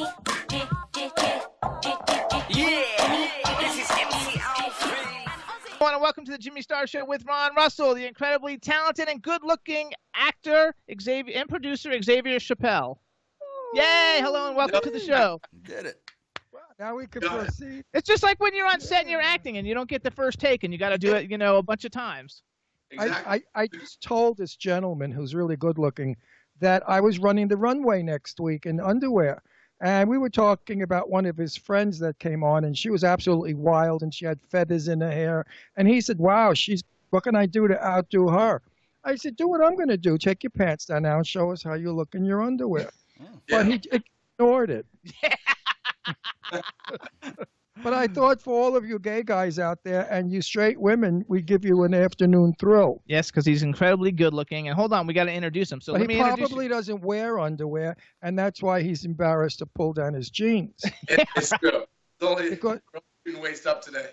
I want to welcome to the Jimmy Star Show with Ron Russell, the incredibly talented and good-looking actor Xavier and producer Xavier Chapelle. Yay! Hello and welcome to the show. Did it. Well, now we can proceed. It's just like when you're on set and you're acting and you don't get the first take and you got to do it, a bunch of times. Exactly. I just told this gentleman who's really good-looking that I was running the runway next week in underwear. And we were talking about one of his friends that came on, and she was absolutely wild, and she had feathers in her hair. And he said, wow, what can I do to outdo her? I said, do what I'm going to do. Take your pants down now and show us how you look in your underwear. But he ignored it. But I thought for all of you gay guys out there and you straight women, we give you an afternoon thrill. Yes, because he's incredibly good looking. And hold on, we got to introduce him. So but let me he introduce probably you. Doesn't wear underwear, and that's why he's embarrassed to pull down his jeans. It's true. It's only Because- waist up today.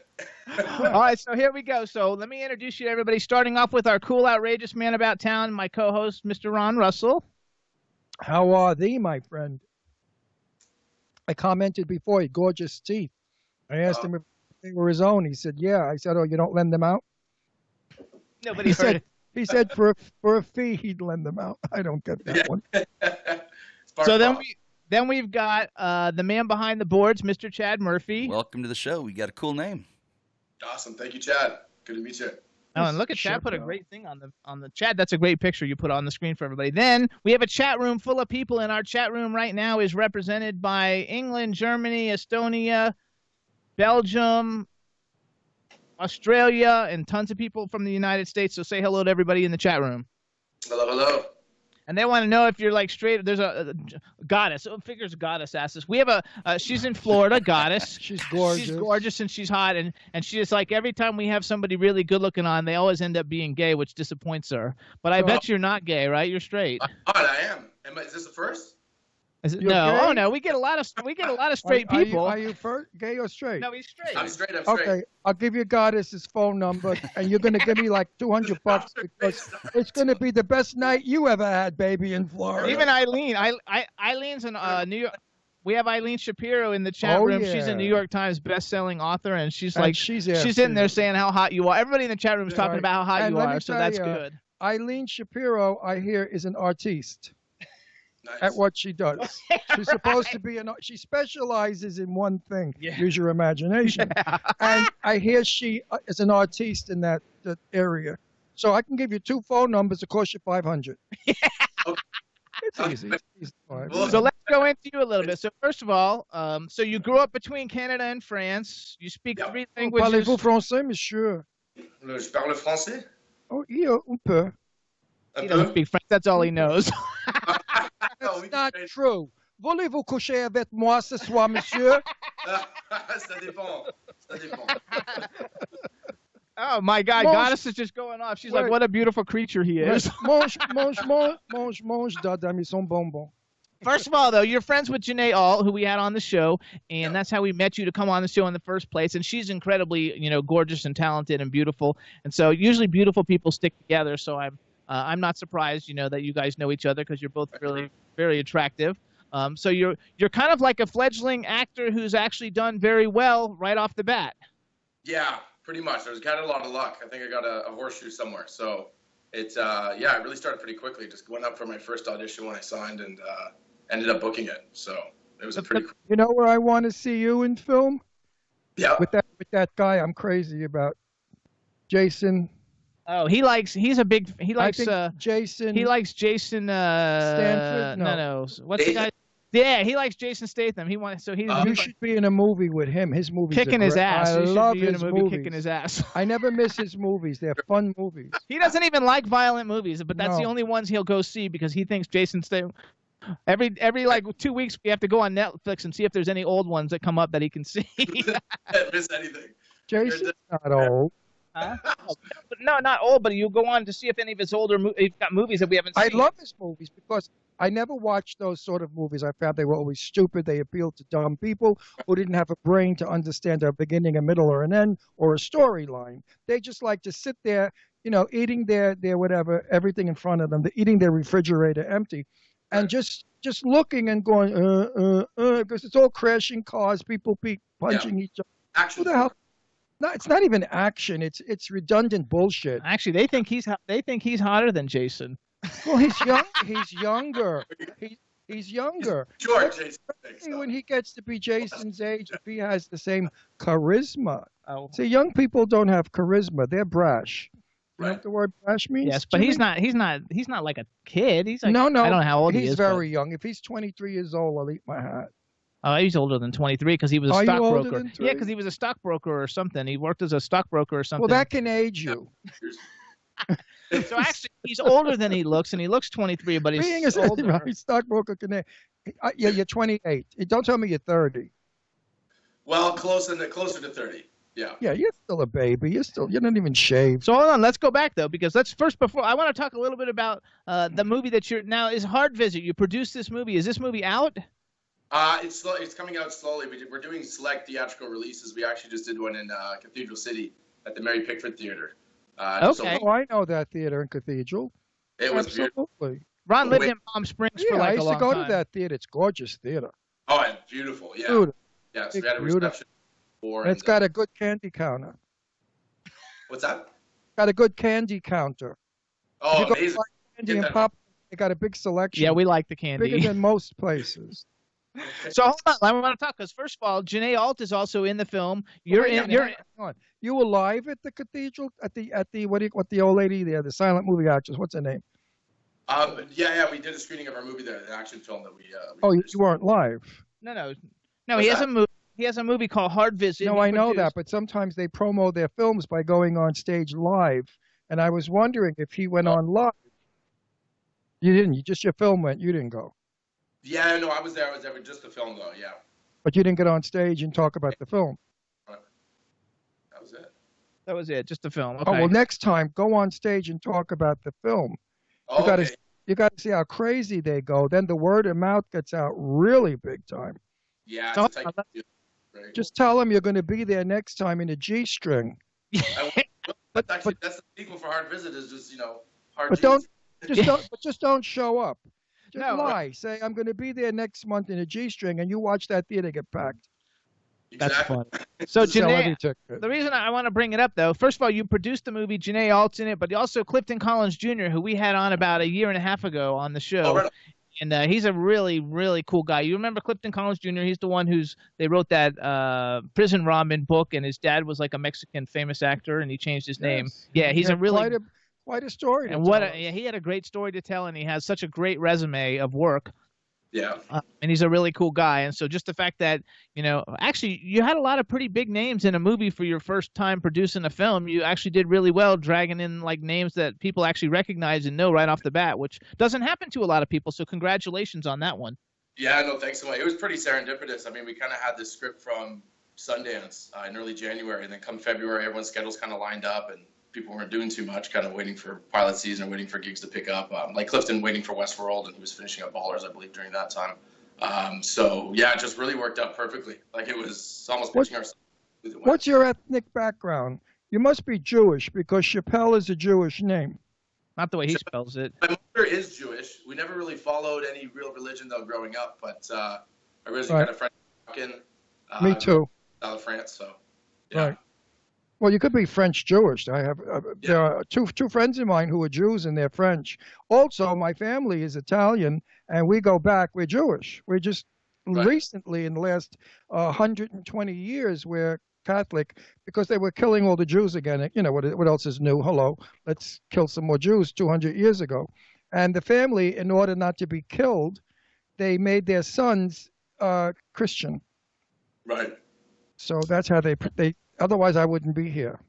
All right, so here we go. So let me introduce you to everybody, starting off with our cool, outrageous man about town, my co-host, Mr. Ron Russell. How are thee, my friend? I commented before, he gorgeous teeth. I asked him if they were his own. He said, yeah. I said, oh, you don't lend them out? Nobody He heard said, it. he said for a fee, he'd lend them out. I don't get that one. So then we've got the man behind the boards, Mr. Chad Murphy. Welcome to the show. We got a cool name. Awesome. Thank you, Chad. Good to meet you. Oh, and look at Chad put a great thing on the Chad. That's a great picture you put on the screen for everybody. Then we have a chat room full of people, and our chat room right now is represented by England, Germany, Estonia, Belgium, Australia, and tons of people from the United States. So say hello to everybody in the chat room. Hello, hello. And they want to know if you're like straight. There's a goddess. Oh, figures goddess asks us. We have she's in Florida, goddess. She's gorgeous. She's gorgeous and she's hot. And she is like, every time we have somebody really good looking on, they always end up being gay, which disappoints her. But I bet you're not gay, right? You're straight. I am. Is this the first? Is it, You're no. gay? Oh no, we get a lot of straight people. Are you first, gay or straight? No, he's straight. I'm straight. Okay, I'll give you Goddess's phone number, and you're going to give me like $200 because it's going to be the best night you ever had, baby, in Florida. Even Eileen. Eileen's in New York. We have Eileen Shapiro in the chat room. Yeah. She's a New York Times best-selling author, and she's she's in there saying how hot you are. Everybody in the chat room is talking about how hot you are, so that's good. Eileen Shapiro, I hear, is an artiste. Nice. At what she does. She's supposed to be she specializes in one thing. Yeah. Use your imagination. Yeah. And I hear she is an artiste in that area. So I can give you 2 phone numbers. It costs you $500. Okay. It's easy. So let's go into you a little bit. So first of all, so you grew up between Canada and France. You speak 3 languages. Parlez-vous français, monsieur? Je parle français. Oh, yeah, un peu. He doesn't speak French. That's all he knows. That's not true. Voulez-vous coucher avec moi ce soir, monsieur? Ça dépend. Ça dépend. Oh my God, Goddess is just going off. She's like, what a beautiful creature he is. Mange, dada, mais son bonbon. First of all, though, you're friends with Janae All, who we had on the show, and that's how we met you to come on the show in the first place. And she's incredibly, gorgeous and talented and beautiful. And so usually beautiful people stick together. So I'm not surprised, that you guys know each other because you're both really very attractive. So you're kind of like a fledgling actor who's actually done very well right off the bat. Yeah, pretty much. There's kind of a lot of luck. I think I got a horseshoe somewhere. So it really started pretty quickly. Just went up for my first audition when I signed and ended up booking it. So it was a pretty cool. You know where I want to see you in film? Yeah. With that guy I'm crazy about, Jason. Oh, he likes Jason. He likes Jason. Stanford. No. What's the guy? Yeah, he likes Jason Statham. You should be in a movie with him. His movies kicking are his great. ass. I love his movie movies. kicking his ass. I never miss his movies. They're fun movies. He doesn't even like violent movies, but that's No. the only ones he'll go see because he thinks Jason Statham. Every like 2 weeks we have to go on Netflix and see if there's any old ones that come up that he can see. Can't miss anything. Jason's not old. Huh? No, not old, but you go on to see if any of his older he's got movies that we haven't seen. I love his movies because I never watched those sort of movies. I found they were always stupid. They appealed to dumb people who didn't have a brain to understand a beginning, a middle, or an end, or a storyline. They just like to sit there, eating their whatever, everything in front of them. They're eating their refrigerator empty. and just looking and going, because it's all crashing cars, people punching each other. Action. Who the hell? No, it's not even action. It's redundant bullshit. Actually, they think he's hotter than Jason. Well, he's young. He's younger. He's younger. Sure, Jason. When he gets to be Jason's age, if he has the same charisma. Oh. See, young people don't have charisma. They're brash. You know what the word brash means? Yes, but he's not like a kid. He's like, no. I don't know how old he is. He's very young. If he's 23 years old, I'll eat my hat. Oh, he's older than 23 because he was a Are you older stockbroker. than 3? Yeah, because he was a stockbroker or something. He worked as a stockbroker or something. Well, that can age you. So actually, he's older than he looks, and he looks 23, but he's Being a older. stockbroker can age. Yeah, you're 28. Don't tell me you're 30. Well, closer to 30. Yeah. Yeah, you're still a baby. You don't even shave. So hold on, let's go back though, because before I want to talk a little bit about the movie that you're now is Hard Visit. You produced this movie. Is this movie out? It's coming out slowly. We're doing select theatrical releases. We actually just did one in Cathedral City at the Mary Pickford Theater. Okay. Oh, I know that theater in Cathedral. It was Absolutely. beautiful. Ron lived in Palm Springs for like I used a long to go time. to that theater. It's gorgeous theater. Oh, and beautiful. Yeah. Beautiful. Yeah. So we It's had a reception before. And it's got a good candy counter. What's that? Got a good candy counter. Oh, If you amazing. go buy candy Get and that. pop, they got a big selection. Yeah, we like the candy. Bigger than most places. So hold on, I want to talk because first of all, Janae Alt is also in the film. Hang on. You were live at the Cathedral at the what the old lady there, the silent movie actress. What's her name? Yeah, we did a screening of our movie there, the action film that we. Oh, you produced. weren't live. No. What's He has that? a movie. He has a movie called Hard Visit. No, he I know produced. that, but sometimes they promo their films by going on stage live, and I was wondering if he went on live. You didn't. Your film went. You didn't go. Yeah, no, I was there. I was there with just the film, though. Yeah. But you didn't get on stage and talk about the film. That was it. That was it, just the film. Okay. Oh well, next time go on stage and talk about the film. Oh, You got to see how crazy they go. Then the word of mouth gets out really big time. Yeah. So- It's a tight deal. Right. Just tell them you're going to be there next time in a G-string. That's the sequel for Hard Visit is just hard. But G's. just don't show up. Just No. lie. Say I'm going to be there next month in a G-string, and you watch that theater get packed. That's Exactly. fun. So Sell Janae, every ticket. the reason I want to bring it up, though, first of all, you produced the movie. Janae Alt's in it, but also Clifton Collins Jr., who we had on about a year and a half ago on the show. Oh, right. And he's a really, really cool guy. You remember Clifton Collins Jr.? He's the one they wrote that Prison Ramen book, and his dad was like a Mexican famous actor, and he changed his name. Yes. Yeah, he's a really quite a story. and he had a great story to tell, and he has such a great resume of work. Yeah. And he's a really cool guy. And so just the fact that, actually you had a lot of pretty big names in a movie for your first time producing a film. You actually did really well dragging in like names that people actually recognize and know right off the bat, which doesn't happen to a lot of people. So congratulations on that one. Yeah, no, thanks so much. It was pretty serendipitous. I mean, we kind of had this script from Sundance in early January, and then come February, everyone's schedules kind of lined up, and people weren't doing too much, kind of waiting for pilot season, waiting for gigs to pick up. Like Clifton waiting for Westworld, and he was finishing up Ballers, I believe, during that time. So yeah, it just really worked out perfectly. Like it was almost pitching ourselves. What's your ethnic background? You must be Jewish because Chapelle is a Jewish name. Not the way he spells it. My mother is Jewish. We never really followed any real religion though growing up, but I originally Right. kind of French American. Me too. South of France, so yeah. Right. Well, you could be French Jewish. I have there are two friends of mine who are Jews and they're French. Also, my family is Italian, and we go back. We're Jewish. We're just Right. recently in the last 120 years we're Catholic because they were killing all the Jews again. You know what else is new? Hello, let's kill some more Jews 200 years ago. And the family, in order not to be killed, they made their sons Christian. Right, So that's how they. Otherwise, I wouldn't be here.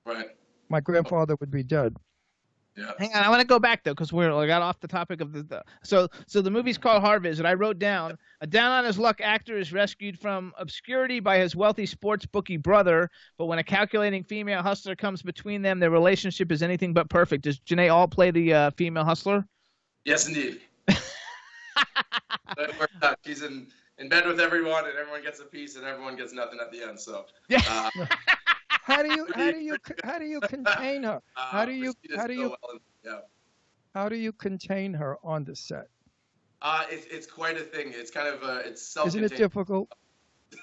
right. My grandfather would be dead. Yeah. Hang on, I want to go back though, because we got off the topic of so the movie's called Hard Visit. I wrote down a down on his luck actor is rescued from obscurity by his wealthy sports bookie brother, but when a calculating female hustler comes between them, their relationship is anything but perfect. Does Janae All play the female hustler? Yes, indeed. That worked out. She's in bed with everyone, and everyone gets a piece, and everyone gets nothing at the end. So Yeah. How do you contain her? How do you contain her on the set? It's quite a thing. It's kind of it's Isn't self-contained. it difficult?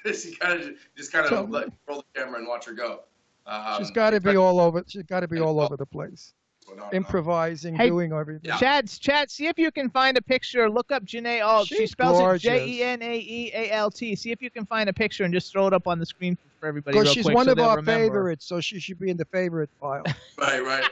You kind of just kind Tell of me. roll the camera and watch her go. She's got to be all over. She's got to be all over the place, Going on. improvising, Hey, doing everything. Yeah. Chad, see if you can find a picture. Look up Janae Alt. She She's spells gorgeous. it Jenaealt. See if you can find a picture and just throw it up on the screen for everybody. Because real she's quick one so of they'll our remember. favorites, so she should be in the favorite pile. Right.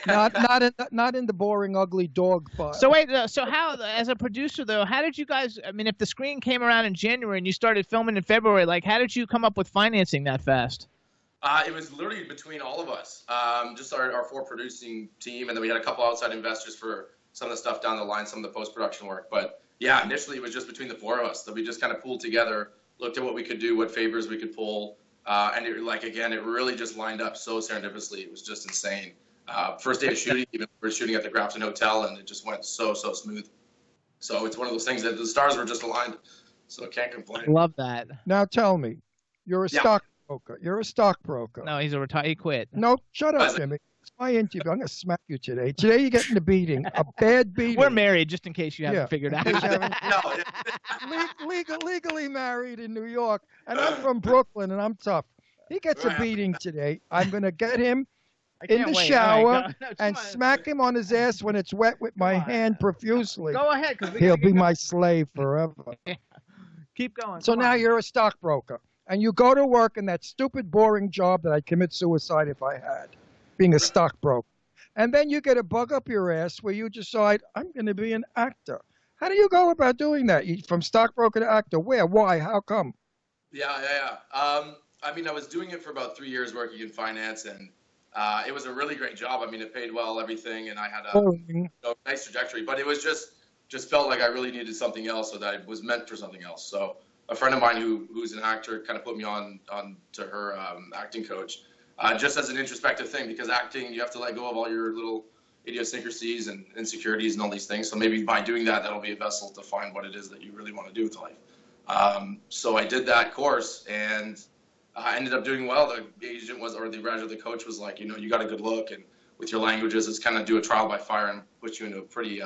not in the boring, ugly dog pile. So wait, so how, as a producer though, how did you guys? I mean, if the screen came around in January and you started filming in February, like, how did you come up with financing that fast? It was literally between all of us, just our 4 producing team, and then we had a couple outside investors for some of the stuff down the line, some of the post-production work. But yeah, initially it was just between the 4 of us that we just kind of pulled together, looked at what we could do, what favors we could pull, and it, like, again, it really just lined up so serendipitously. It was just insane. First day of shooting, even we were shooting at the Grafton Hotel, and it just went so smooth. So it's one of those things that the stars were just aligned, so I can't complain. Love that. Now tell me, you're a Yeah. stockbroker. You're a stockbroker. No, he's a retired. He quit. No, shut up, Jimmy. It's my interview. I'm going to smack you today. Today you're getting a beating, a bad beating. We're married, just in case you haven't Yeah. figured out. In case you haven't- No, legally married in New York, and I'm from Brooklyn, and I'm tough. He gets a Right. beating today. I'm going to get him I in can't the wait. shower All right, go. No, come and on. smack him on his ass when it's wet with my Come on. hand profusely. Go ahead, because He'll be my slave forever. keep going. So Come now on. you're a stockbroker, and you go to work in that stupid, boring job that I'd commit suicide if I had, being a stockbroker. And then you get a bug up your ass where you decide, I'm going to be an actor. How do you go about doing that? From stockbroker to actor? Where? Why? How come? Yeah. I mean, I was doing it for about 3 years working in finance, and it was a really great job. I mean, it paid well, everything, and I had a nice trajectory. But it was just felt like I really needed something else, so that I was meant for something else. So a friend of mine who's an actor kind of put me on to her acting coach, just as an introspective thing, because acting, you have to let go of all your little idiosyncrasies and insecurities and all these things. So maybe by doing that, that'll be a vessel to find what it is that you really want to do with life. So I did that course, and I ended up doing well. The agent the coach was like, you got a good look, and with your languages, it's kind of do a trial by fire and put you into a pretty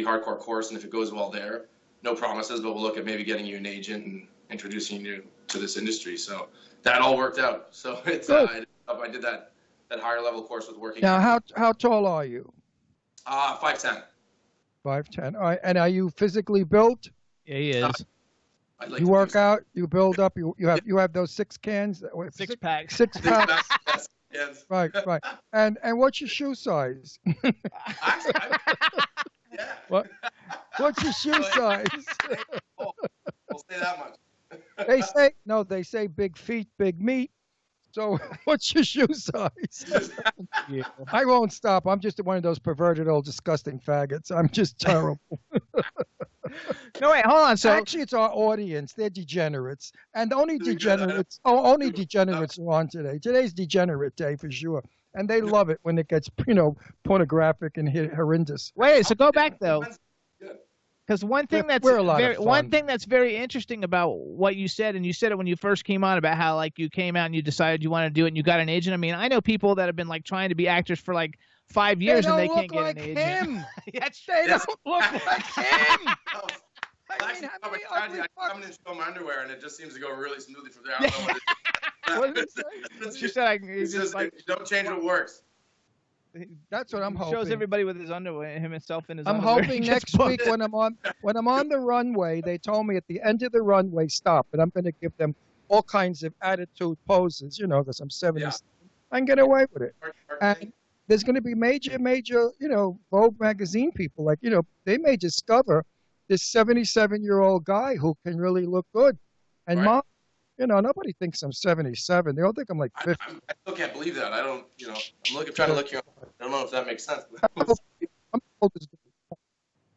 hardcore course. And if it goes well there, no promises, but we'll look at maybe getting you an agent and introducing you to this industry. So that all worked out. So it's I did that higher level course with working. Now, how tall are you? 5'10". 5'10". All right. And are you physically built? Yeah, he is. I'd like You to work do out, you build up, you have those 6 cans, Six packs. 6 so. packs. Yes. Right. And what's your shoe size? Actually, yeah. What? What's your shoe size? We'll say that much. They say big feet, big meat. So what's your shoe size? Yeah. I won't stop. I'm just one of those perverted old disgusting faggots. I'm just terrible. No, wait, hold on. So Actually, it's our audience. They're degenerates. And only degenerates are on today. Today's degenerate day for sure. And they love it when it gets, pornographic and horrendous. wait, so go back though. Good. Because one thing We're a lot of one fun. thing that's very interesting about what you said, and you said it when you first came on, about how like you came out and you decided you want to do it and you got an agent. I mean, I know people that have been like trying to be actors for like 5 years and they can't get an agent. Him. That's They Yes. don't look like him. I mean, Actually, how many I ugly come in and show my underwear, and it just seems to go really smoothly from there. I don't know What did it he is. say? She said It's just like, you don't change what works. That's what I'm hoping. shows everybody with his underwear, himself in his I'm underwear. hoping Just next book- week when I'm on the runway, they told me at the end of the runway, stop, and I'm going to give them all kinds of attitude poses, because I'm 70. Yeah. I can get away with it. Marketing. And there's going to be major, Vogue magazine people, like, they may discover this 77-year-old guy who can really look good. And Right. Mom, nobody thinks I'm 77. They all think I'm like 50. I still can't believe that. I don't, I'm trying to look you up. I don't know if that makes sense. I'm old as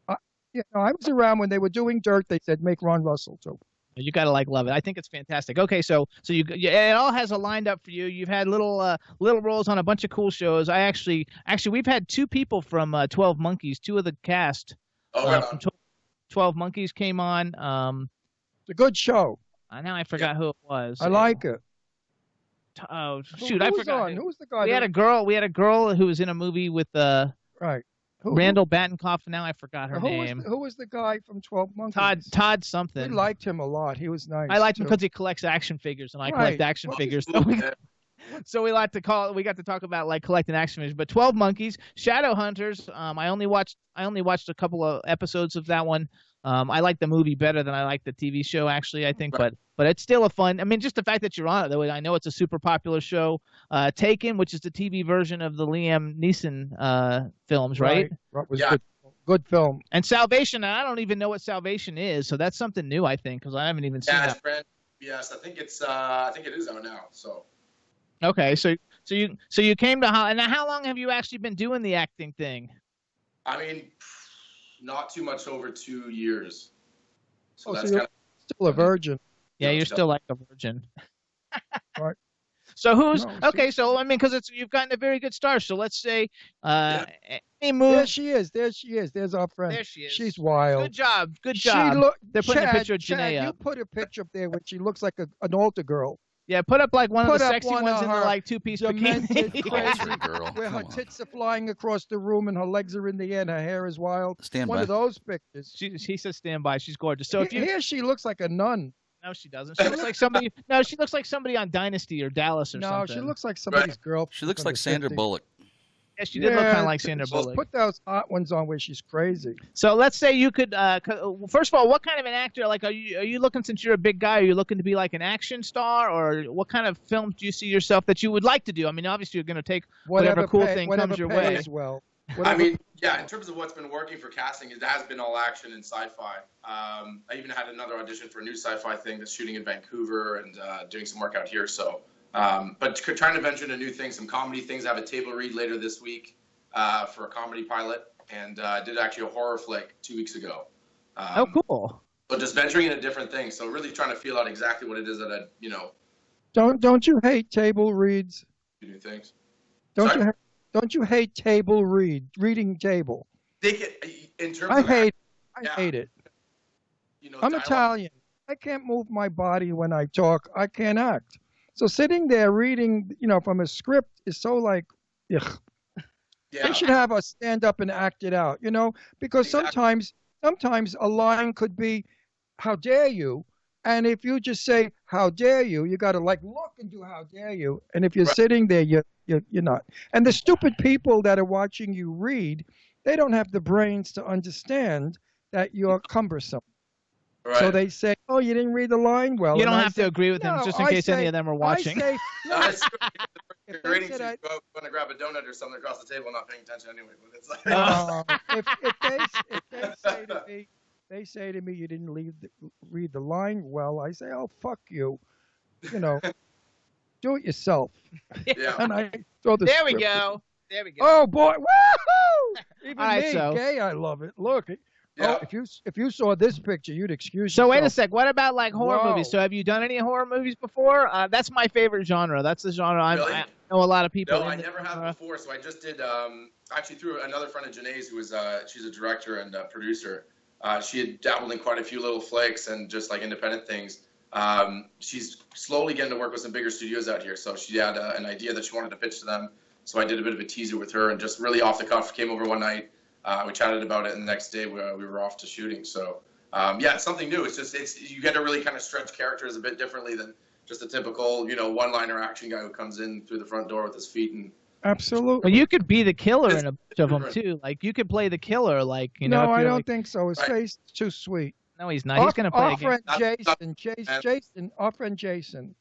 I was around when they were doing Dirt. They said, make Ron Russell, too. You gotta love it. I think it's fantastic. Okay, so it all has a lined up for you. You've had little roles on a bunch of cool shows. Actually we've had 2 people from 12 Monkeys, 2 of the cast. Oh, right From on. 12 Monkeys came on. It's a good show. Now I forgot who it was. I like it. Oh Who- shoot, I who's forgot. on? Who's the guy? We had a girl who was in a movie with Right. Randall Battenkoff. Now I forgot her who name. who was the guy from 12 Monkeys? Todd We something. liked him a lot. He was nice. I liked him too. because he collects action figures, and I Right. collect action figures. So we got to talk about like collecting action figures. But 12 Monkeys, Shadowhunters. I only watched a couple of episodes of that one. I like the movie better than I like the TV show, actually. I think, but it's still a fun. I mean, just the fact that you're on it, though. I know it's a super popular show. Taken, which is the TV version of the Liam Neeson films, right? Right. Was good film. And Salvation. I don't even know what Salvation is, so that's something new, I think, because I haven't even seen that. Yes, I think it's. I think it is out now. So. Okay, so you came to Hollywood. Now, how long have you actually been doing the acting thing? I mean, not too much over 2 years. So that's you're kind of still a virgin. Yeah, you're still like a virgin. Right. So okay? So I mean, because you've gotten a very good start. So let's say, any move. There she is. There's our friend. There she is. She's wild. Good job. Good job. They're putting a picture of Janae up. You put a picture up there where she looks like an altar girl. Yeah, put up like one of the sexy ones in the like two-piece bikini. Crazy girl. Where her tits are flying across the room and her legs are in the air and her hair is wild. Stand one by. of those pictures. She says stand by. She's gorgeous. So Here she looks like a nun. No, she doesn't. She looks like somebody. No, she looks like somebody on Dynasty or Dallas or something. No, she looks like somebody's girl. She looks like Sandra Bullock. Yeah, she did look kind of like Sandra Bullock. Put those hot ones on where she's crazy. So let's say you could. First of all, what kind of an actor? Like, are you looking, since you're a big guy? Are you looking to be like an action star, or what kind of films do you see yourself that you would like to do? I mean, obviously you're going to take whatever cool thing comes your way. Well, I mean, yeah. In terms of what's been working for casting, it has been all action and sci-fi. I even had another audition for a new sci-fi thing that's shooting in Vancouver and doing some work out here. So, but trying to venture into new things, some comedy things. I have a table read later this week. For a comedy pilot, and did actually a horror flick 2 weeks ago. Oh, cool. So just venturing into different things. So really trying to feel out exactly what it is that Don't you hate table reads? new things. Don't you hate table reading table? In terms I of hate it. I'm dialogue. Italian. I can't move my body when I talk. I can't act. So sitting there reading, from a script is so like, ugh. Yeah. They should have us stand up and act it out, because sometimes a line could be, "How dare you?" And if you just say, "How dare you?" you got to look and do "How dare you?" And if you're sitting there, you're not. And the stupid people that are watching you read, they don't have the brains to understand that you're cumbersome. Right. So they say, "Oh, you didn't read the line well." You don't have to agree with them, just in case any of them are watching. If you're reading, you go to grab a donut or something across the table, not paying attention anyway. But it's like, if they say to me, "You didn't read the line well," I say, "Oh, fuck you," do it yourself. Yeah. And I throw the. There we go. Oh boy! Woohoo! Even All right, me, so gay, I love it. Look. Yeah. Oh, if you saw this picture, you'd excuse So yourself. wait a sec. What about like horror Whoa. movies? So have you done any horror movies before? That's my favorite genre. That's the genre Really? I know a lot of people. No, I never have before. So I just did. Actually, through another friend of Janae's, who was she's a director and producer. She had dabbled in quite a few little flicks and just like independent things. She's slowly getting to work with some bigger studios out here. So she had an idea that she wanted to pitch to them. So I did a bit of a teaser with her and just really off the cuff came over one night. We chatted about it, and the next day we were off to shooting. So, it's something new. It's you get to really kind of stretch characters a bit differently than just a typical, one-liner action guy who comes in through the front door with his feet and. Absolutely. Well, you could be the killer in a bunch of them too. Like you could play the killer, like No, I don't think so. His face is too sweet. No, he's not. He's going to play our again. friend Jason. Our friend Jason.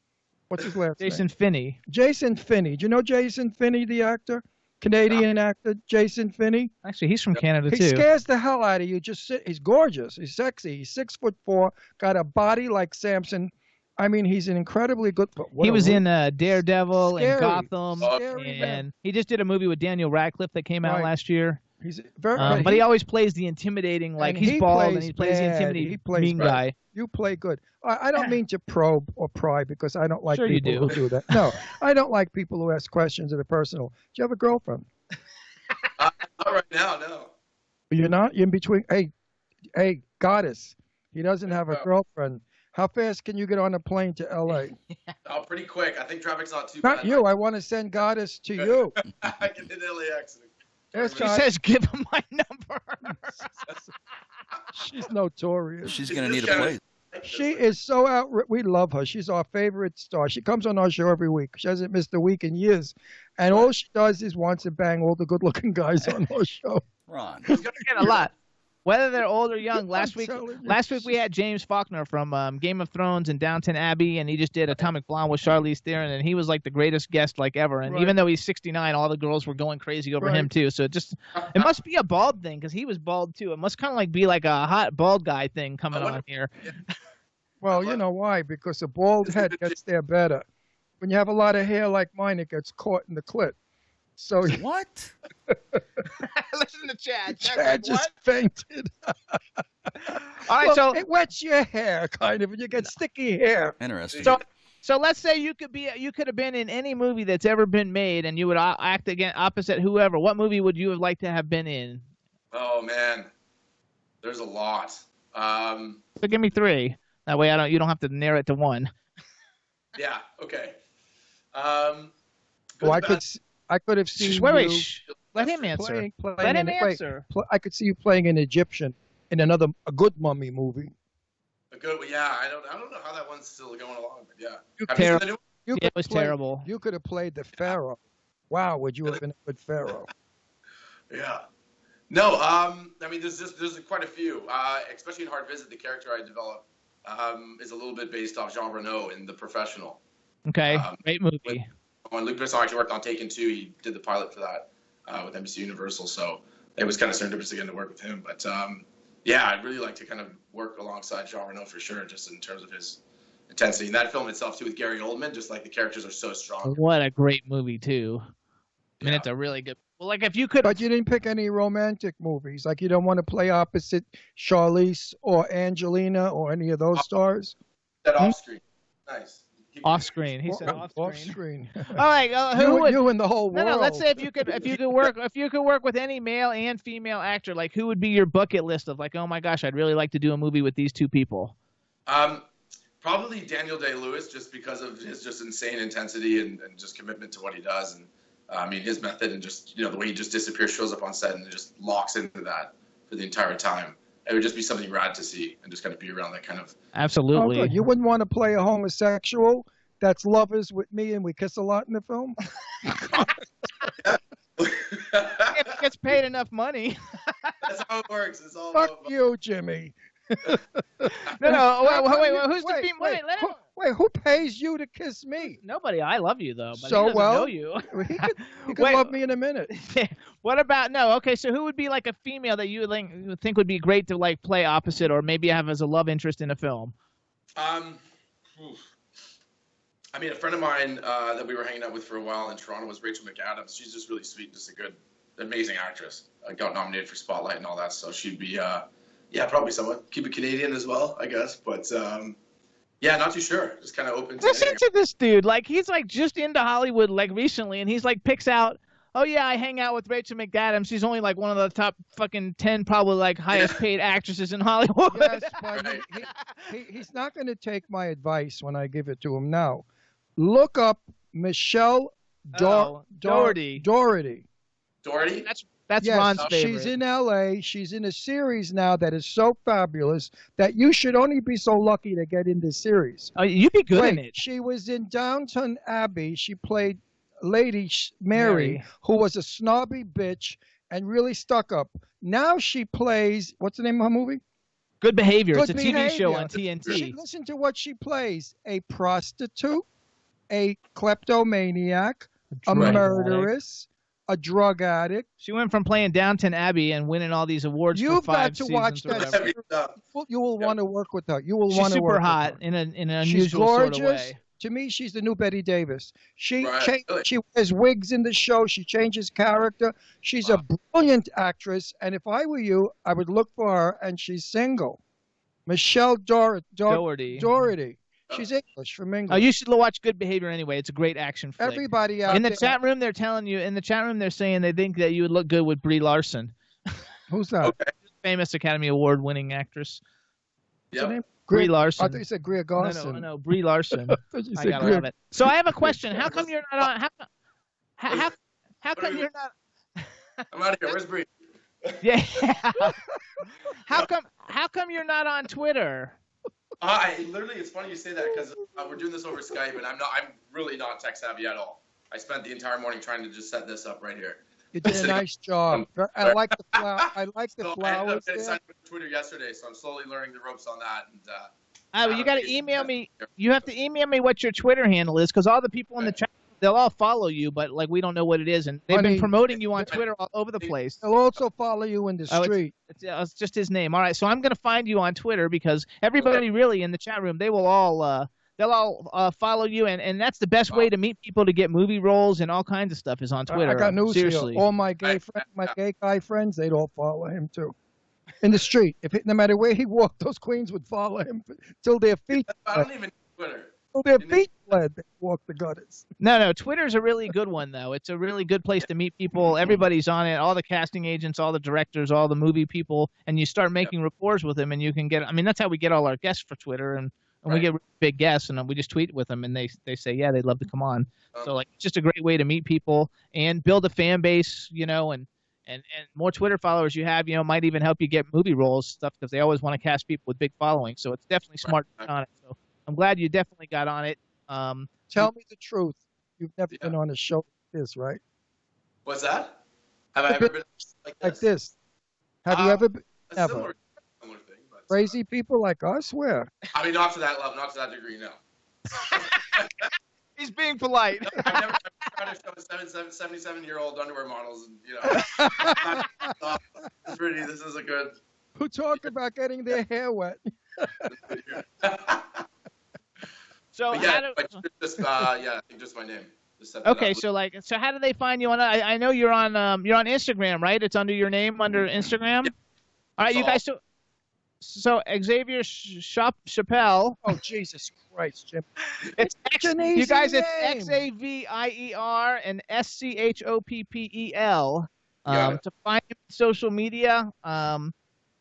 What's his last name? Jason Finney. Jason Finney. Do you know Jason Finney, the actor? Canadian actor, Jason Finney. Actually, he's from Canada too. He scares the hell out of you. He's gorgeous. He's sexy. He's 6'4", got a body like Samson. I mean, he's an incredibly good. He was in Daredevil and Scary. Gotham, Scary and he just did a movie with Daniel Radcliffe that came out last year. He's very, but he always plays the intimidating, like he's bald and he plays the intimidating mean guy. You play good. I don't mean to probe or pry because I don't like Sure people you who do that. No, I don't like people who ask questions that are personal. Do you have a girlfriend? Not right now, no. You're not? You're in between. Hey, goddess. He doesn't have a girlfriend. How fast can you get on a plane to L.A.? Oh, pretty quick. I think traffic's not too Not bad. you. I want to send goddess to you. I can hit LAX. Ask She her. says, "Give him my number." She's notorious. She's going to need a place. She is so we love her. She's our favorite star. She comes on our show every week. She hasn't missed a week in years. And all she does is wants to bang all the good-looking guys on our show. Ron. Get a lot. Whether they're old or young. Last week telling you. we had James Faulkner from Game of Thrones and Downton Abbey, and he just did Atomic Blonde with Charlize Theron, and he was like the greatest guest like ever. And Right. even though he's 69, all the girls were going crazy over him Right. too. So it must be a bald thing because he was bald too. It must kind of like be like a hot bald guy thing coming on here. Well, you know why? Because a bald head gets there better. When you have a lot of hair like mine, it gets caught in the clit. So What? Listen to Chad. Chad just fainted. All right, Well, so it wets your hair, kind of, and you get sticky hair. Interesting. So let's say you could have been in any movie that's ever been made, and you would act again opposite whoever. What movie would you have liked to have been in? Oh man, there's a lot. So give me 3. That way you don't have to narrow it to one. Yeah. Okay. Well, I could have seen Wait, you let him answer. playing Let him wait, answer. I could see you playing an Egyptian in a good mummy movie. A good. Yeah. I don't know how that one's still going along, but yeah. You Have you seen the new one? You Yeah, it could was play- terrible. You could have played the pharaoh. Wow, would you have been a good pharaoh? Yeah. No. I mean, there's quite a few. Especially in Hard Visit, the character I developed is a little bit based off Jean Reno in The Professional. Okay, great movie. When Luc Besson actually worked on Taken 2, he did the pilot for that with NBC Universal. So it was kind of serendipitous again to work with him. But yeah, I'd really like to kind of work alongside Jean Reno for sure, just in terms of his intensity. And that film itself too, with Gary Oldman, just like the characters are so strong. What a great movie too. I mean, Yeah. it's a really good. Well, like if you could. But you didn't pick any romantic movies. Like you don't want to play opposite Charlize or Angelina or any of those stars. That off screen, nice. Off screen, he said off Off screen. screen. All right, who would? You and the whole world. No, let's say if you could work with any male and female actor, like who would be your bucket list of like, oh my gosh, I'd really like to do a movie with these two people. Probably Daniel Day-Lewis, just because of his just insane intensity and just commitment to what he does, and I mean his method and just the way he just disappears, shows up on set and just locks into that for the entire time. It would just be something rad to see and just kind of be around that kind of. Absolutely. Oh, good. You wouldn't want to play a homosexual that's lovers with me and we kiss a lot in the film? If it gets paid enough money. That's how it works. It's all Fuck about you, Jimmy. No, wait, who's the female? Wait, who pays you to kiss me? Nobody. I love you though, but So, he doesn't well, know you. He could Wait. love me in a minute. What about Okay, so who would be like a female that you would think would be great to like play opposite, or maybe have as a love interest in a film? I mean, a friend of mine that we were hanging out with for a while in Toronto was Rachel McAdams. She's just really sweet, just a good, amazing actress. Got nominated for Spotlight and all that, so she'd be, probably someone. Keep it Canadian as well, I guess. But yeah, not too sure. Just kind of open to Listen anything. to this dude. Like he's like just into Hollywood like recently, and he's like picks out. Oh yeah, I hang out with Rachel McAdams. She's only like one of the top fucking 10, probably like highest paid actresses in Hollywood. Yes, but Right. he's not going to take my advice when I give it to him now. Look up Michelle Doherty. Doherty. Doherty? That's Yes, Ron's favorite. she's in L.A. She's in a series now that is so fabulous that you should only be so lucky to get in this series. Oh, you'd be good in Wait, it. she was in Downton Abbey. She played Lady Mary, Mary. who was a snobby bitch and really stuck up. Now she plays, what's the name of her movie? Good Behavior. Good It's a TV show Behavior. on TNT. Listen to what she plays. A prostitute, a kleptomaniac, a Drug murderess, a drug addict. She went from playing Downton Abbey and winning all these awards for You've 5 got to seasons watch or that whatever. Heavy stuff. You will want to work with her. You will She's want to work super hot with her. in an She's unusual sort gorgeous. of way. To me, she's the new Betty Davis. She Right. she wears wigs in the show. She changes character. She's a brilliant actress. And if I were you, I would look for her. And she's single. Michelle Doherty. Doherty. She's English, from England. Oh, you should watch Good Behavior anyway. It's a great action flick. Everybody out In the there. chat room, they're telling you. In the chat room, they're saying they think that you would look good with Brie Larson, Who's that? Okay. famous Academy Award-winning actress. What's her Yep. name? Brie I Larson. thought you said Greer Garson. No, Brie Larson. I thought you I said gotta Greer. love it. So I have a question. How come you're not on? How come you're not? I'm out of here. Where's Bree? Yeah. How come you're not on Twitter? Literally, it's funny you say that because we're doing this over Skype, and I'm really not tech savvy at all. I spent the entire morning trying to just set this up right here. You did a nice job. I like the flower. I like the So flowers. I ended up there. getting signed up on Twitter yesterday, so I'm slowly learning the ropes on that. And You got to email me. You have to email me what your Twitter handle is, because all the people in the chat, they'll all follow you, but like we don't know what it is, and they've been promoting you on Twitter all over the place. They'll also follow you in the street. It's just his name. All right, so I'm going to find you on Twitter because everybody really in the chat room, they will all they'll all follow you, and that's the best way to meet people to get movie roles and all kinds of stuff is on Twitter. I got news Seriously. for you. All my gay guy friends, they'd all follow him too. In the street, no matter where he walked, those queens would follow him till their feet. I don't even know Twitter. Till their feet bled, they walked the gutters. No, Twitter's a really good one though. It's a really good place to meet people. Everybody's on it. All the casting agents, all the directors, all the movie people, and you start making rapport with them, and you can get. I mean, that's how we get all our guests for Twitter, and we get big guests, and we just tweet with them, and they say, yeah, they'd love to come on. So like, it's just a great way to meet people and build a fan base, and more Twitter followers you have, might even help you get movie roles stuff because they always want to cast people with big followings. So it's definitely smart to get on it. So I'm glad you definitely got on it. Tell me the truth. You've never been on a show like this, right? What's that? Have I ever been like this? Have you ever been? A similar thing. But, crazy people like us? Where? I mean, not to that level, not to that degree, no. He's being polite. I've never tried to show 77-year-old underwear models, and this is a good. Who talk about getting their hair wet? So yeah, I think just my name. Okay, so how do they find you on? I know you're on Instagram, right? It's under your name under Instagram. Yeah. All right, you guys. So Xavier Chapelle. Oh Jesus Christ, Jim! It's you guys. Name. It's Xavier and Schoppel. To find him on social media.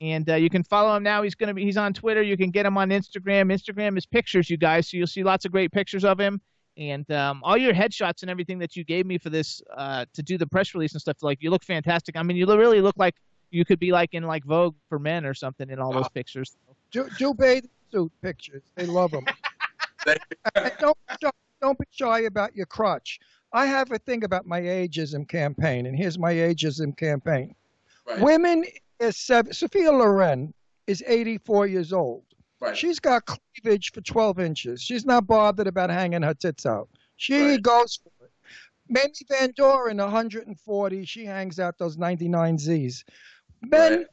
And you can follow him now. He's on Twitter. You can get him on Instagram. Instagram is pictures, you guys. So you'll see lots of great pictures of him. And all your headshots and everything that you gave me for this to do the press release and stuff, you look fantastic. I mean, you really look like you could be in Vogue for Men or something in all those pictures. Do bathing suit pictures. They love them. Don't be shy about your crotch. I have a thing about my ageism campaign, and here's my ageism campaign. Right. Women is Sophia Loren is 84 years old. Right. She's got cleavage for 12 inches. She's not bothered about hanging her tits out. She goes for it. Mamie Van Doren, 140, she hangs out those 99Zs. Men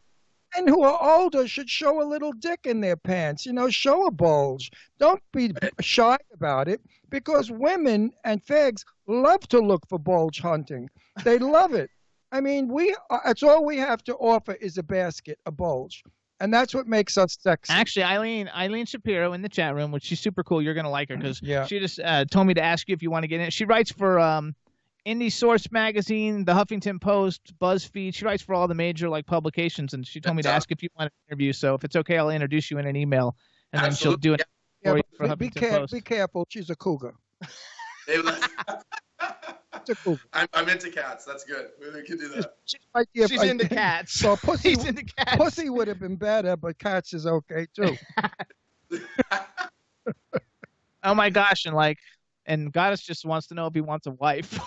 who are older should show a little dick in their pants, show a bulge. Don't be shy about it, because women and fags love to look for bulge hunting. They love it. I mean, it's all we have to offer is a basket, a bulge. And that's what makes us sexy. Actually, Eileen Shapiro in the chat room, which she's super cool. You're going to like her because she just told me to ask you if you want to get in. She writes for Indie Source Magazine, The Huffington Post, BuzzFeed. She writes for all the major publications, and she told me to ask if you want an interview. So if it's okay, I'll introduce you in an email, and then she'll do it for you for Huffington Post. Be careful. She's a cougar. I'm into cats. That's good. We can do that. She's into cats. So She's into cats. Pussy would have been better, but cats is okay too. Oh my gosh! And Goddess just wants to know if he wants a wife.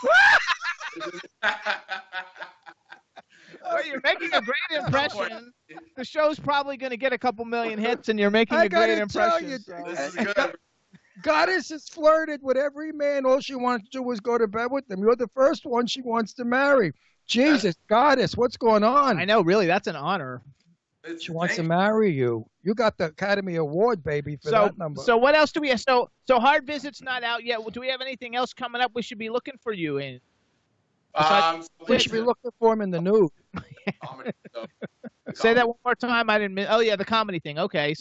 Well, you're making a great impression. The show's probably going to get a couple million hits, and you're making a great impression. This is good. Goddess has flirted with every man. All she wants to do is go to bed with them. You're the first one she wants to marry. Jesus, Goddess, what's going on? I know, really, that's an honor. She wants to marry you. You got the Academy Award, baby, for that number. So what else do we have? So Hard Visit's not out yet. Do we have anything else coming up we should be looking for you in? We should be looking for him in the nude. Say that one more time. I didn't. Oh yeah, the comedy thing. Okay.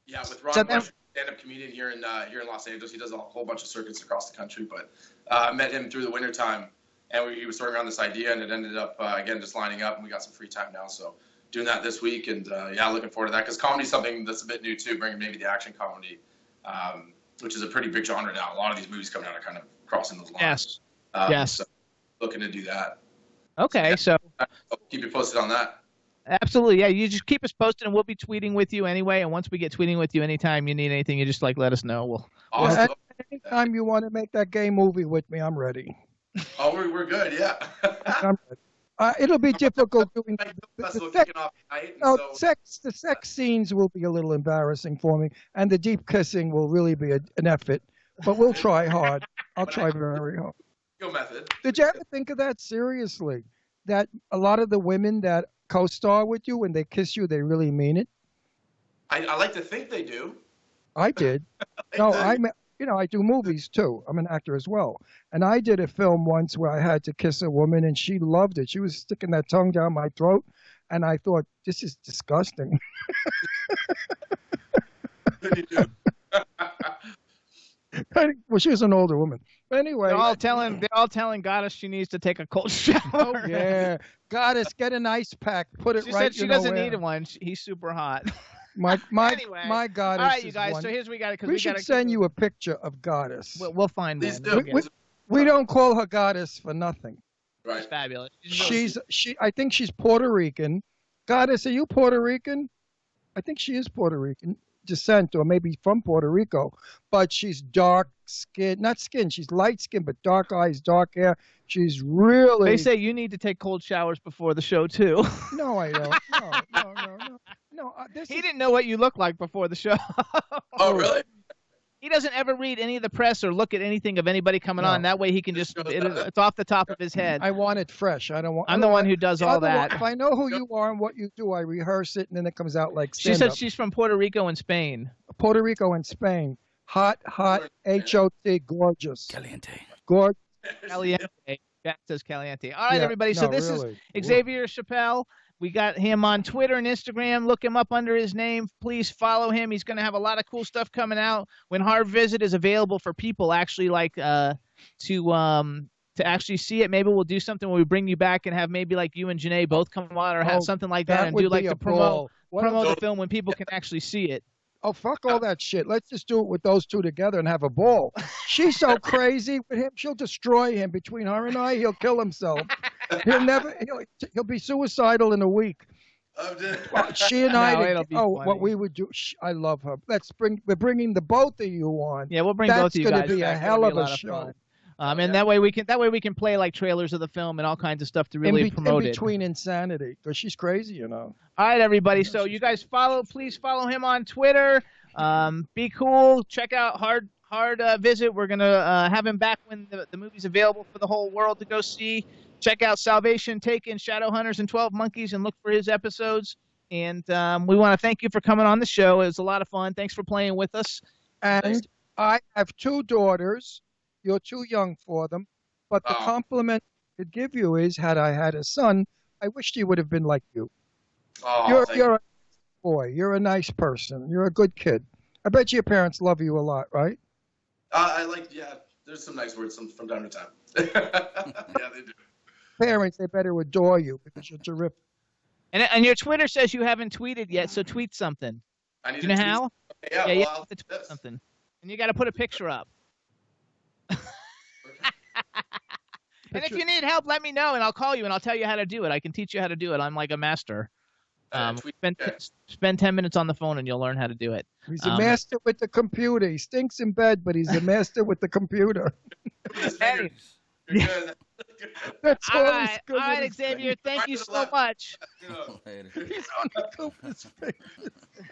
Yeah, with Ron Bush, stand-up comedian here in Los Angeles. He does a whole bunch of circuits across the country. But I met him through the wintertime, and he was throwing around this idea, and it ended up again just lining up, and we got some free time now. So doing that this week, and looking forward to that, because comedy's something that's a bit new too, bringing maybe the action comedy, which is a pretty big genre now. A lot of these movies coming out are kind of crossing those lines. Yes. So looking to do that. Okay, so I'll keep you posted on that. absolutely, yeah. You just keep us posted, and we'll be tweeting with you anyway. And once we get tweeting with you, anytime you need anything, you just like let us know. We'll Awesome. Anytime you want to make that gay movie with me, I'm ready. Oh, we're good, yeah. I'm ready. It'll be difficult doing Festival the sex. kicking off tonight, No, so the sex scenes will be a little embarrassing for me, and the deep kissing will really be an effort. But we'll try hard. I'll try very hard. go method. Did you ever think of that seriously? That a lot of the women that co-star with you, when they kiss you, they really mean it. I like to think they do. I did. I do movies too. I'm an actor as well. And I did a film once where I had to kiss a woman and she loved it. She was sticking that tongue down my throat. And I thought, this is disgusting. What do you do? Well, she was an older woman. But anyway. they're all telling Goddess she needs to take a cold shower. Oh, yeah. Goddess, get an ice pack. Put it She right. said she doesn't need one. He's super hot. Anyway. My Goddess. All right, you is guys. one. So here's we got it. We should send you a picture of Goddess. We'll find Please one. do. We don't call her Goddess for nothing. Right. She's fabulous. I think she's Puerto Rican. Goddess, are you Puerto Rican? I think she is Puerto Rican descent, or maybe from Puerto Rico. But she's dark skin, not skin. She's light skin, but dark eyes, dark hair. She's really. They say you need to take cold showers before the show too. No, I don't. No. He didn't know what you looked like before the show. Oh, really? He doesn't ever read any of the press or look at anything of anybody coming on. That way he can it's off the top of his head. I want it fresh. I'm the one who does all that. If I know who you are and what you do, I rehearse it, and then it comes out like She stand-up. said she's from Puerto Rico and Spain. Puerto Rico and Spain. Hot, H-O-T, gorgeous. Caliente. Gorgeous. Caliente. Jack says Caliente. All right, everybody. So this really. is Xavier Chapelle. We got him on Twitter and Instagram. Look him up under his name. Please follow him. He's going to have a lot of cool stuff coming out. When Hard Visit is available for people actually to actually see it, maybe we'll do something where we bring you back and have maybe like you and Janae both come on or have something like that and do like the promote the film when people can actually see it. Oh, fuck all that shit. Let's just do it with those two together and have a ball. She's so crazy with him. She'll destroy him. Between her and I, he'll kill himself. He'll be suicidal in a week. She and what we would do. I love her. We're bringing the both of you on. Yeah, we'll bring both of you guys. That's going to be a hell of a show. And that way we can play like trailers of the film and all kinds of stuff to really promote it. In between insanity, because she's crazy, All right, everybody. So you guys please follow him on Twitter. Be cool. Check out Hard Visit. We're gonna have him back when the movie's available for the whole world to go see. Check out Salvation, Taken, Shadowhunters, and 12 Monkeys, and look for his episodes. And we want to thank you for coming on the show. It was a lot of fun. Thanks for playing with us. And I have two daughters. You're too young for them. But the compliment I could give you is, had I had a son, I wished he would have been like you. You're a nice boy. You're a nice person. You're a good kid. I bet your parents love you a lot, right? There's some nice words from time to time. Yeah, they do. Parents, they better adore you because you're terrific. And your Twitter says you haven't tweeted yet, so tweet something. Do you know how? Yeah, you have to tweet something. And you got to put a picture up. And if you need help, let me know, and I'll call you, and I'll tell you how to do it. I can teach you how to do it. I'm like a master. Spend 10 minutes on the phone, and you'll learn how to do it. He's a master with the computer. He stinks in bed, but he's a master with the computer. Hey. That's all right, Xavier. Thank you so much. He's on the Cooper's face.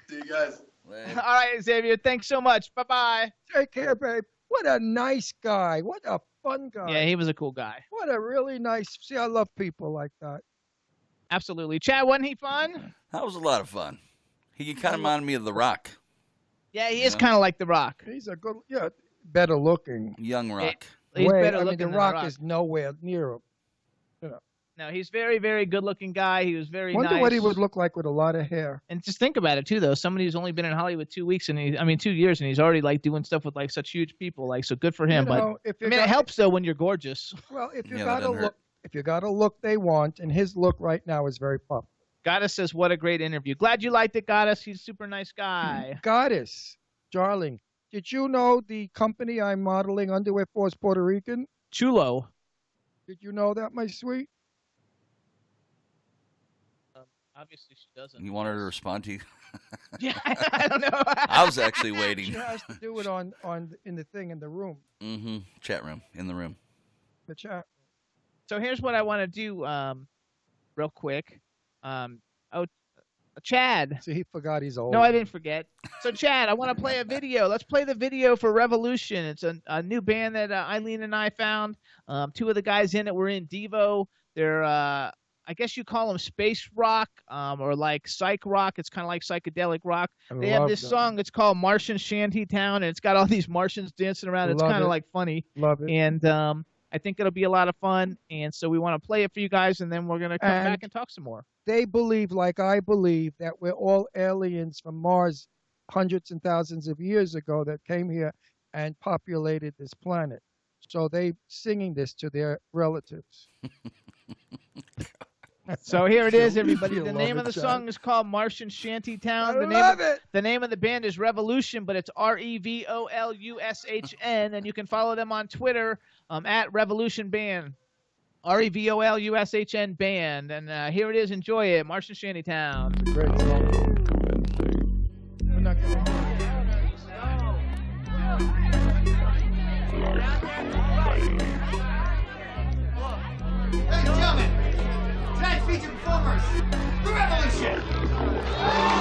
See you guys. All right, Xavier. Thanks so much. Bye-bye. Take care, babe. What a nice guy. What a fun guy. Yeah, he was a cool guy. What a really nice. See, I love people like that. Absolutely. Chad, wasn't he fun? That was a lot of fun. He kind of reminded me of The Rock. Yeah, he is kind of like The Rock. He's a good, better looking. Young Rock. He's better looking The than Rock is nowhere near him. No, he's very, very good-looking guy. He was very nice. Wonder what he would look like with a lot of hair. And just think about it too, though. Somebody who's only been in Hollywood 2 weeks, 2 years, and he's already like doing stuff with like such huge people. Like, so good for him. It helps though when you're gorgeous. Well, if you got a look they want, and his look right now is very pop. Goddess says, "What a great interview. Glad you liked it, Goddess. He's a super nice guy." Goddess, darling, did you know the company I'm modeling underwear for is Puerto Rican? Chulo. Did you know that, my sweet? Obviously, she doesn't. You want her to respond to you? Yeah, I don't know. I was actually She waiting. has to do it in the thing in the room, Mm-hmm. Chat room. In the room. the chat. So here's what I want to do, real quick. Chad. See, he forgot he's old. No, I didn't forget. So, Chad, I want to play a video. Let's play the video for Revolution. It's a new band that Eileen and I found. Two of the guys in it were in Devo. They're, I guess you call them space rock or like psych rock. It's kind of like psychedelic rock. They have this song. It's called Martian Shantytown, and it's got all these Martians dancing around. It's kind of like funny. Love it. And I think it'll be a lot of fun. And so we want to play it for you guys, and then we're going to come back and talk some more. They believe, like I believe, that we're all aliens from Mars hundreds and thousands of years ago that came here and populated this planet. So they singing this to their relatives. So here it is, everybody. You The love name it, of the John. song is called Martian Shantytown. I love it. The name of the band is Revolution, but it's REVOLUSHN, and you can follow them on Twitter at Revolution Band. REVOLUSHN Band. And here it is. Enjoy it. Martian Shantytown. It's a great song. We're not gonna- Ladies and gentlemen, tonight's featured performers, The Revolution.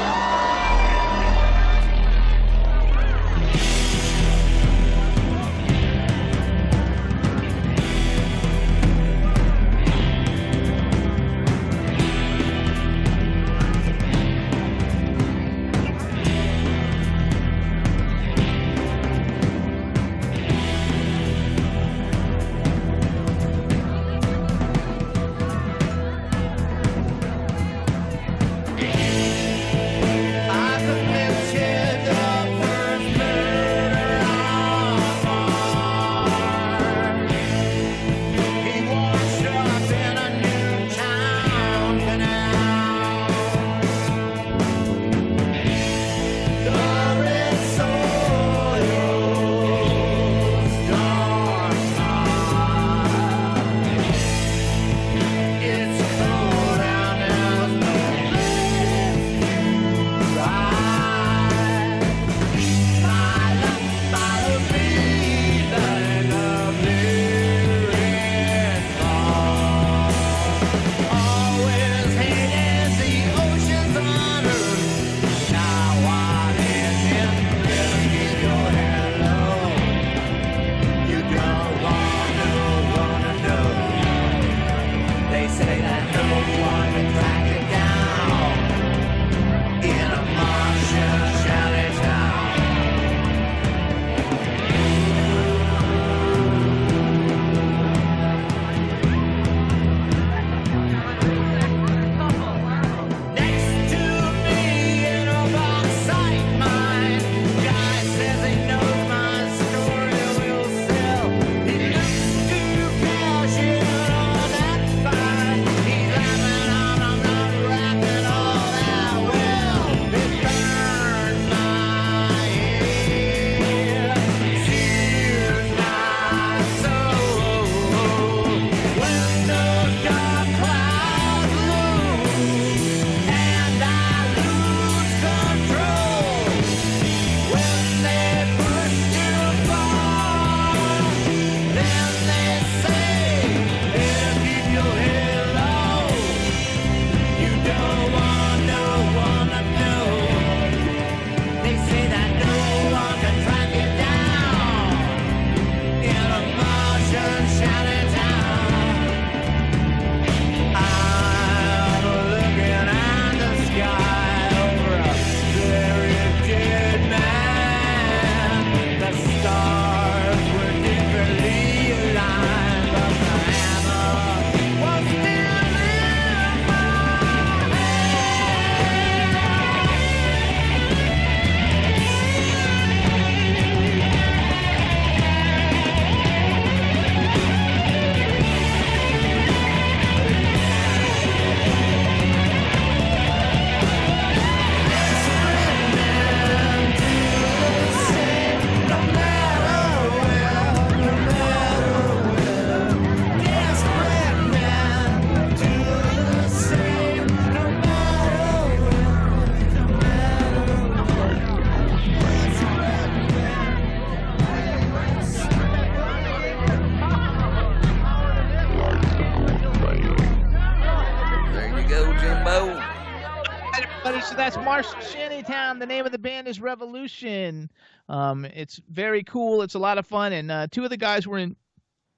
so that's Marshall Shantytown. The name of the band is Revolution. It's very cool. It's a lot of fun. And two of the guys were in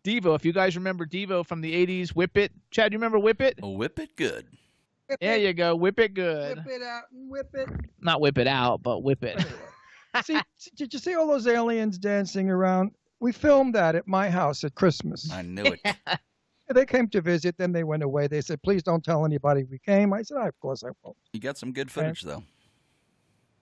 Devo. If you guys remember Devo from the 80s, Whip It. Chad, you remember Whip It? Oh, whip it good. There you go. Whip It good. Whip it out and whip it. Not whip it out, but whip it. See, did you see all those aliens dancing around? We filmed that at my house at Christmas. I knew it. They came to visit, then they went away. They said, please don't tell anybody we came. I said, of course I won't. You got some good footage, though.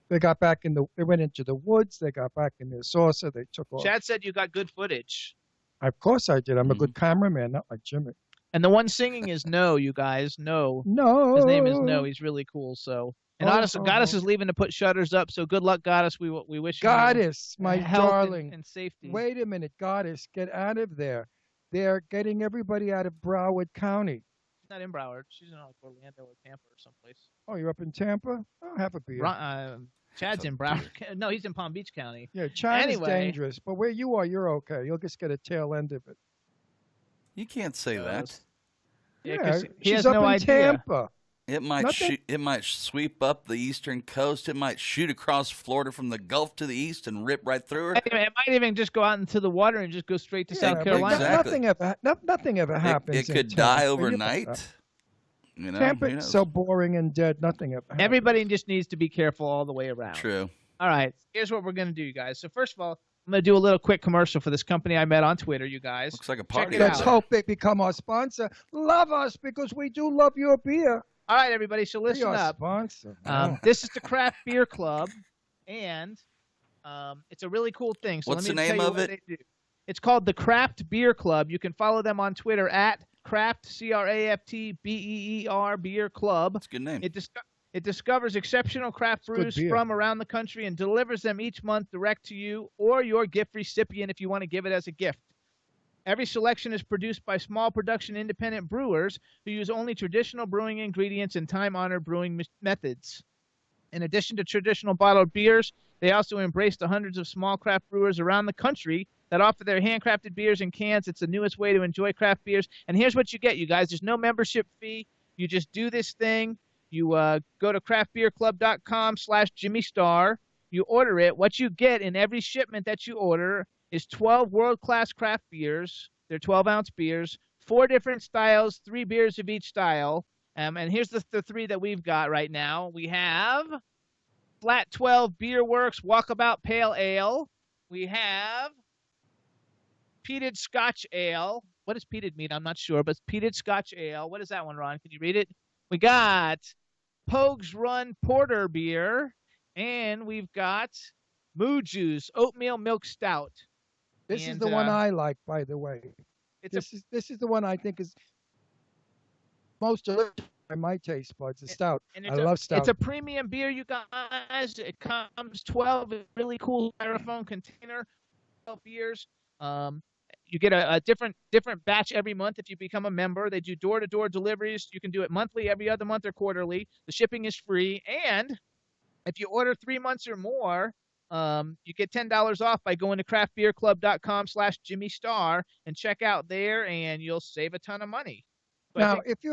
They got back they went into the woods. They got back in their saucer. They took off. Chad said you got good footage. Of course I did. I'm a good cameraman, not like Jimmy. And the one singing is No, you guys. No. No. His name is No. He's really cool. So, and Goddess is leaving to put shutters up. So good luck, Goddess. We wish you Goddess, my health darling. and safety. Wait a minute, Goddess, get out of there. They're getting everybody out of Broward County. She's not in Broward. She's in like Orlando or Tampa or someplace. Oh, you're up in Tampa? Oh, have a beer. Chad's in Broward. No, he's in Palm Beach County. Yeah, China's dangerous, but where you are, you're okay. You'll just get a tail end of it. You can't say that. Yeah, he she's has up no in idea. Tampa. It might sweep up the eastern coast. It might shoot across Florida from the Gulf to the east and rip right through her. It might even just go out into the water and just go straight to South Carolina. Exactly. Nothing ever happens. It could die overnight. You know, Tampa's so boring and dead. Nothing ever happens. Everybody just needs to be careful all the way around. True. All right. Here's what we're going to do, you guys. So first of all, I'm going to do a little quick commercial for this company I met on Twitter, you guys. Looks like a party. Let's hope they become our sponsor. Love us because we do love your beer. All right, everybody. So listen up. Sponsor. This is the Craft Beer Club, and it's a really cool thing. So what's let me the name tell you of what it? they do. It's called the Craft Beer Club. You can follow them on Twitter at Craft CRAFT Beer Club. That's a good name. It discovers exceptional craft brews from around the country and delivers them each month direct to you or your gift recipient if you want to give it as a gift. Every selection is produced by small production independent brewers who use only traditional brewing ingredients and time-honored brewing methods. In addition to traditional bottled beers, they also embrace the hundreds of small craft brewers around the country that offer their handcrafted beers in cans. It's the newest way to enjoy craft beers. And here's what you get, you guys. There's no membership fee. You just do this thing. You go to craftbeerclub.com/JimmyStar. You order it. What you get in every shipment that you order is 12 world-class craft beers. They're 12-ounce beers, 4 different styles, 3 beers of each style. And here's the 3 that we've got right now. We have Flat 12 Beer Works Walkabout Pale Ale. We have Peated Scotch Ale. What does peated mean? I'm not sure, but it's Peated Scotch Ale. What is that one, Ron? Can you read it? We got Pogues Run Porter Beer. And we've got Moo Juice Oatmeal Milk Stout. This is the one I like, by the way. This is the one I think is most delicious by my taste buds. The stout. I love stout. It's a premium beer, you guys. It comes 12 in a really cool styrofoam container. 12 beers. You get a different batch every month if you become a member. They do door-to-door deliveries. You can do it monthly, every other month, or quarterly. The shipping is free. And if you order 3 months or more, you get $10 off by going to craftbeerclub.com/JimmyStar and check out there, and you'll save a ton of money. So now, if you